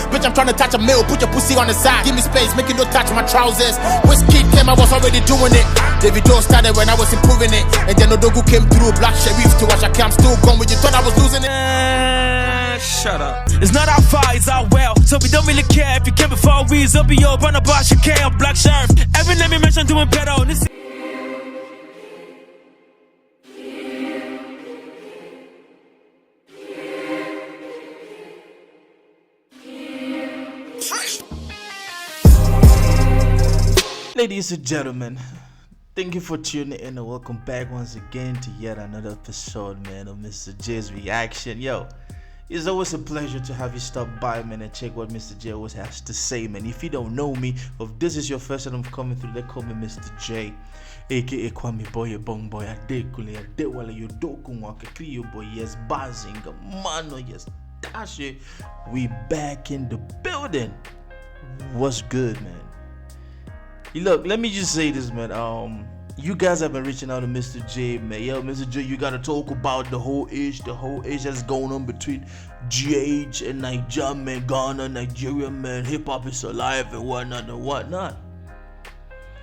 Bitch, I'm trying to touch a mill, put your pussy on the side. Give me space, make it no touch my trousers. Whiskey came, I was already doing it. Davido started when I was improving it. And then Odogu came through, Black Sheriff to Ashake, I'm still gone when you thought I was losing it. Shut up. It's not our far, it's our well. So we don't really care if you came before we. Up your run about Ashake or Black Sheriff. Every name you mention doing better on this. Ladies and gentlemen, thank you for tuning in and welcome back once again to yet another episode, man, of MisterJaay's reaction. Yo, it's always a pleasure to have you stop by, man, and check what MisterJaay always has to say, man. If you don't know me, or if this is your first time coming through, they call me MisterJaay, aka Kwame Boy, Bong Boy, Adekule, Adewale, Yodoku, Wakakriyo Boy, yes, Bazinga, Mano, yes, Dashi. We back in the building. What's good, man? Look, let me just say this, man. You guys have been reaching out to MisterJaay, man. Yo, MisterJaay, you gotta talk about the whole issue that's going on between GH and Naija, man, Ghana, Nigeria, man. Hip hop is alive and whatnot.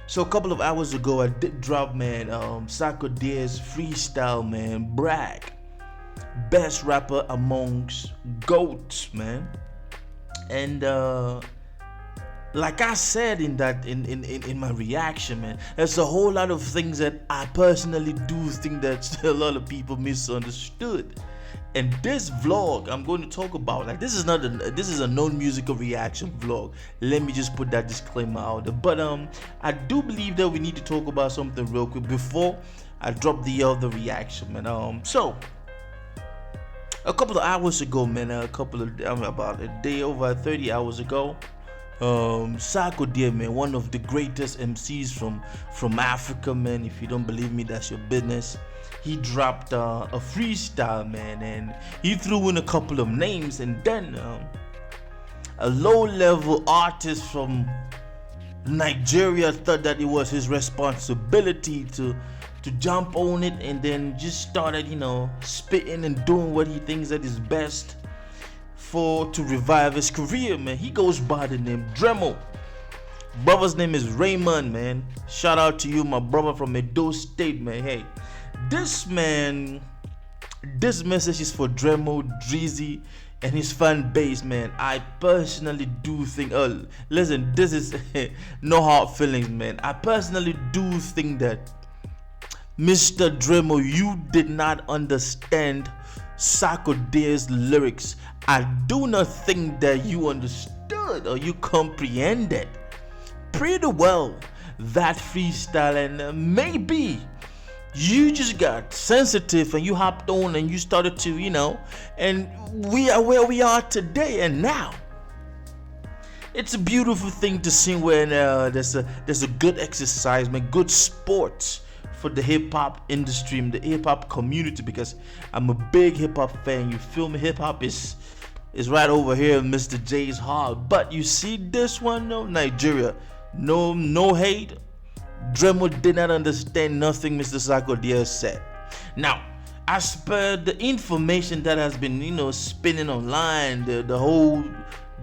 So a couple of hours ago, I did drop, man, Sarkodie's FreeStyle, man, brag, best rapper amongst goats, man, and like I said in my reaction, man, there's a whole lot of things that I personally do think that a lot of people misunderstood. And this vlog I'm going to talk about, like, this is a non-musical reaction vlog. Let me just put that disclaimer out there. But I do believe that we need to talk about something real quick before I drop the other reaction, man. So a couple of hours ago, man, about a day over 30 hours ago, Sarkodie, man, one of the greatest MCs from Africa, man. If you don't believe me, that's your business. He dropped a freestyle, man, and he threw in a couple of names, and then a low-level artist from Nigeria thought that it was his responsibility to jump on it, and then just started, you know, spitting and doing what he thinks that is best to revive his career, man. He goes by the name Dremo. Brother's name is Raymond, man. Shout out to you, my brother from Edo State, man. Hey, this message is for Dremo, Drizzy, and his fan base, man. I personally do think, listen, this is no hard feelings, man. I personally do think that Mr. Dremo, you did not understand Sarkodie's lyrics. I do not think that you understood or you comprehended pretty well that freestyle, and maybe you just got sensitive and you hopped on and you started to, you know, and we are where we are today. And now it's a beautiful thing to see when there's a good exercise, man, good sports for the hip-hop industry and the hip-hop community, because I'm a big hip-hop fan. You feel me? Hip-hop is right over here in MisterJaay's heart. But you see this one, no, Nigeria, no hate. Dremo did not understand nothing Mr. Sarkodie said. Now, as per the information that has been, you know, spinning online, the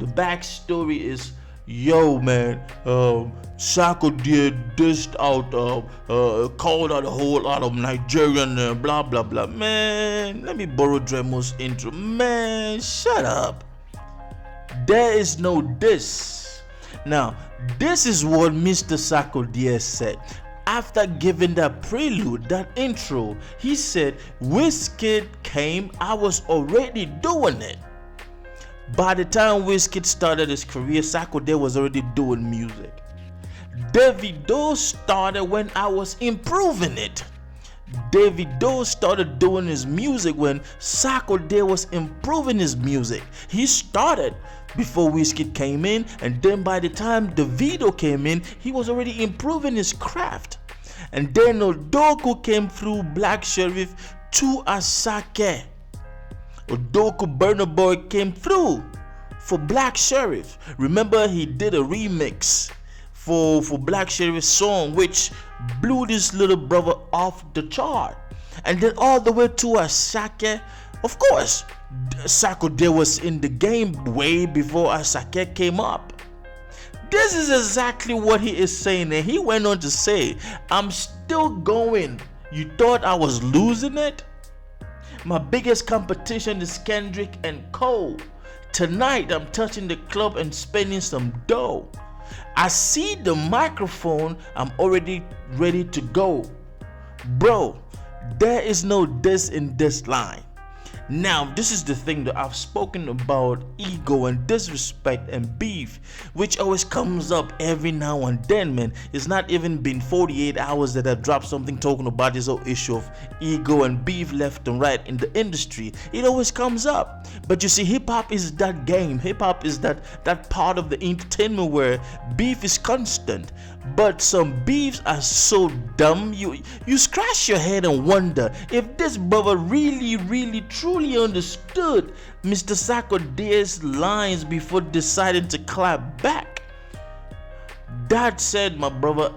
backstory is, yo, man, Sarkodie dished out, called out a whole lot of Nigerian blah blah blah. Man, let me borrow Dremo's intro. Man, shut up. There is no diss. Now, this is what Mr. Sarkodie said. After giving that prelude, that intro, he said, Wizkid came, I was already doing it. By the time Wizkid started his career, Sarkodie was already doing music. Davido started when I was improving it. Davido started doing his music when Sarkodie was improving his music. He started before Wizkid came in, and then by the time Davido came in, he was already improving his craft. And then Odoku came through, Black Sheriff to Asake. Odoku Burna Boy came through for Black Sheriff. Remember, he did a remix for Black Sheriff's song, which blew this little brother off the chart. And then all the way to Asake, Of course, Sarkodie was in the game way before Asake came up. This is exactly what he is saying, and he went on to say, I'm still going. You thought I was losing it? My biggest competition is Kendrick and Cole. Tonight I'm touching the club and spending some dough. I see the microphone, I'm already ready to go. Bro, there is no this in this line. Now, this is the thing that I've spoken about ego and disrespect and beef, which always comes up every now and then, man. It's not even been 48 hours that I've dropped something talking about this whole issue of ego and beef left and right in the industry. It always comes up. But you see, hip-hop is that game. Hip-hop is that part of the entertainment where beef is constant. But some beefs are so dumb, you scratch your head and wonder if this brother really truly understood Mr. Sarkodie's lines before deciding to clap back. That said, my brother,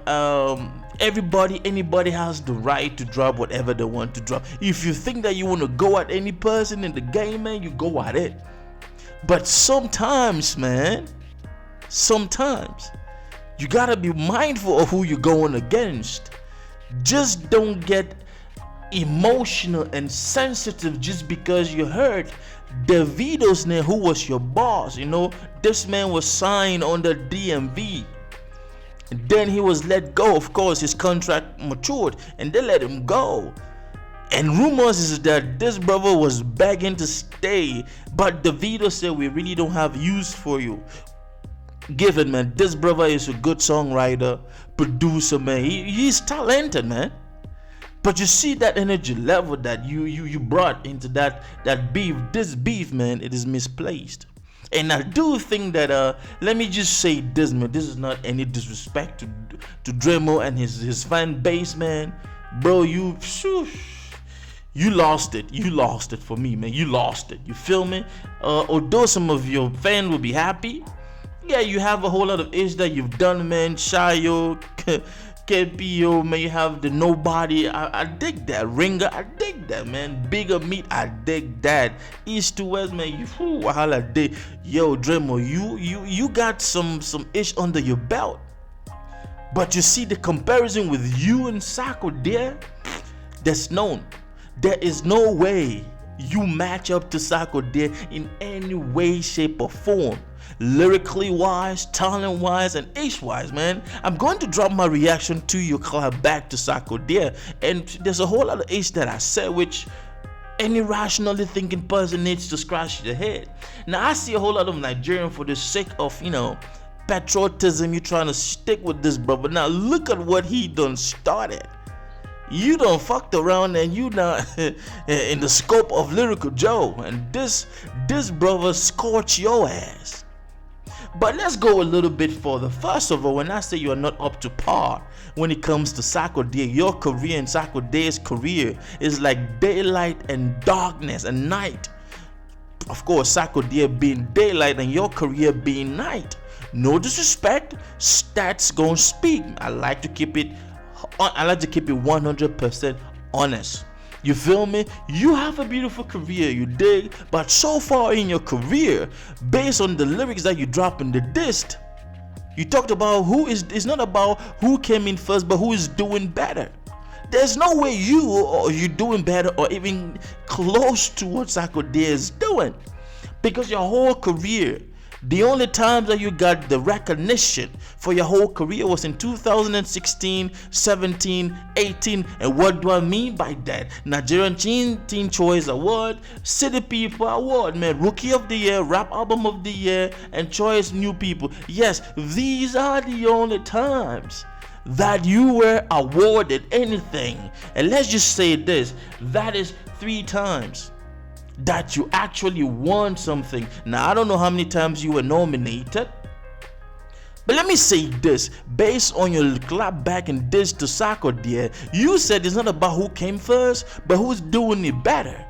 anybody has the right to drop whatever they want to drop. If you think that you want to go at any person in the game, man, you go at it. But sometimes, man, you gotta be mindful of who you're going against. Just don't get emotional and sensitive just because you heard Davido's name, who was your boss. You know, this man was signed under DMV. And then he was let go. Of course, his contract matured and they let him go. And rumors is that this brother was begging to stay, but Davido said, we really don't have use for you. Given, man, this brother is a good songwriter, producer, man. He's talented, man. But you see that energy level that you brought into that beef. This beef, man, it is misplaced. And I do think that let me just say this, man. This is not any disrespect to Dremo and his fan base, man. Bro, you lost it. You lost it for me, man. You lost it. You feel me? Although some of your fans will be happy. Yeah, you have a whole lot of ish that you've done, man. Shayo, KPO, man. You have the Nobody. I dig that. Ringer, I dig that, man. Bigger Meat, I dig that. East to West, man. Wahala day. Yo, Dremo, you got some ish under your belt. But you see the comparison with you and Sarkodie, that's known. There is no way you match up to Sarkodie in any way, shape, or form. Lyrically wise, talent wise, and ish wise, man. I'm going to drop my reaction to your clap back to Sarkodie, and there's a whole lot of ish that I said which any rationally thinking person needs to scratch their head. Now I see a whole lot of Nigerian, for the sake of, you know, patriotism, you trying to stick with this brother. Now look at what he done started. You done fucked around and you not in the scope of Lyrical Joe, and this brother scorched your ass. But let's go a little bit further. First of all, when I say you're not up to par when it comes to Sarkodie, your career and Sarkodie's career is like daylight and darkness and night. Of course, Sarkodie being daylight and your career being night. No disrespect, stats gonna speak. I like to keep it 100% honest. You feel me? You have a beautiful career, you dig? But so far in your career, based on the lyrics that you drop in the disc, you talked about it's not about who came in first, but who is doing better. There's no way you're doing better or even close to what Sarkodie is doing. Because your whole career, the only time that you got the recognition for your whole career was in 2016, 17, 18. And what do I mean by that? Nigerian Teen Choice Award, City People Award, man, Rookie of the Year, Rap Album of the Year, and Choice New People. Yes, these are the only times that you were awarded anything. And let's just say this, that is 3 times that you actually won something. Now I don't know how many times you were nominated, but let me say this, based on your clap back and this to Sarkodie, you said it's not about who came first, but who's doing it better.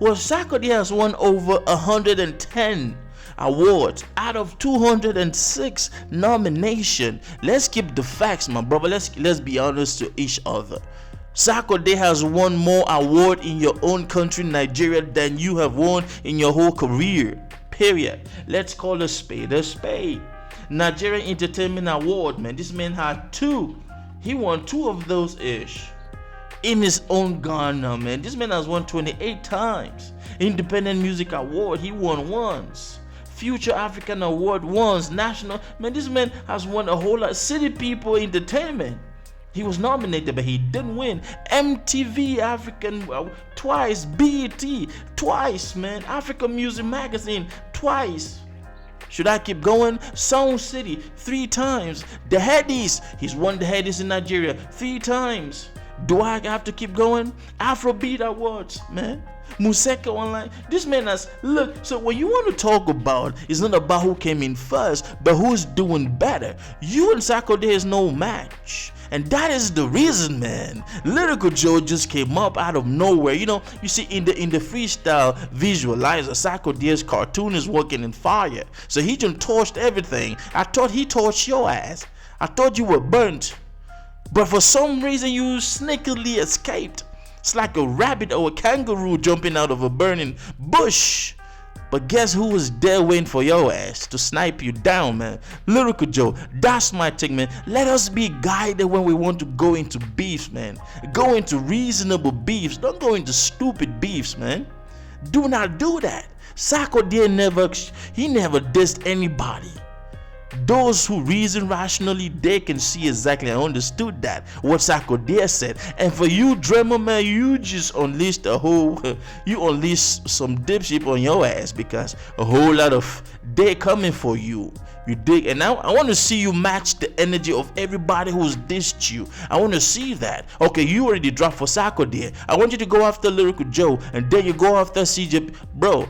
Well, Sarkodie has won over 110 awards out of 206 nominations. Let's keep the facts, my brother. Let's be honest to each other. Sarkodie has won more awards in your own country, Nigeria, than you have won in your whole career. Period. Let's call a spade a spade. Nigerian Entertainment Award, man. This man had 2. He won 2 of those ish. In his own Ghana, man. This man has won 28 times. Independent Music Award, he won once. Future African Award once. National, man, this man has won a whole lot. City People Entertainment, he was nominated, but he didn't win. MTV African twice. BET twice, man. African Music Magazine twice. Should I keep going? Sound City 3 times. The Headies, he's won the Headies in Nigeria 3 times. Do I have to keep going? Afrobeat Awards, man. Museka Online. This man has, look, so when you want to talk about, it's not about who came in first, but who's doing better. You and Sarkodie is no match. And that is the reason, man. Lyrical Joe just came up out of nowhere. You know, you see in the FreeStyle visualizer, Sarkodie's cartoon is working in fire. So he just torched everything. I thought he torched your ass. I thought you were burnt. But for some reason you sneakily escaped. It's like a rabbit or a kangaroo jumping out of a burning bush. But guess who was there waiting for your ass to snipe you down, man? Lyrical Joe, that's my thing, man. Let us be guided when we want to go into beefs, man. Go into reasonable beefs. Don't go into stupid beefs, man. Do not do that. Sarkodie never dissed anybody. Those who reason rationally, they can see exactly and understood that what Sarkodie said. And for you, Dremo, man, you just unleashed you unleashed some dipshit on your ass, because a whole lot of they coming for you. You dig? And now I want to see you match the energy of everybody who's dissed you. I want to see that. Okay, you already dropped for Sarkodie. I want you to go after Lyrical Joe, and then you go after CJ, bro.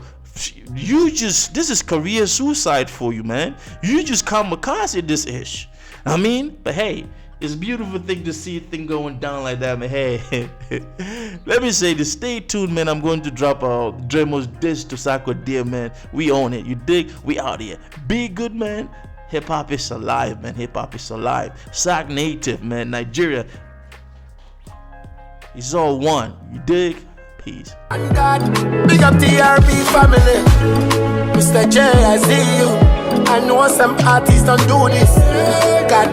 This is career suicide for you, man. You just kamikaze this ish. I mean, but hey, it's a beautiful thing to see a thing going down like that, man. Hey, let me say this. Stay tuned, man. I'm going to drop Dremo's diss to Sarkodie, man. We own it. You dig? We out here. Be good, man. Hip hop is alive, man. Hip hop is alive. Sark native, man. Nigeria. It's all one. You dig? Peace. And God, big up TRB family. MisterJaay, I see you. I know some artists don't do this. God.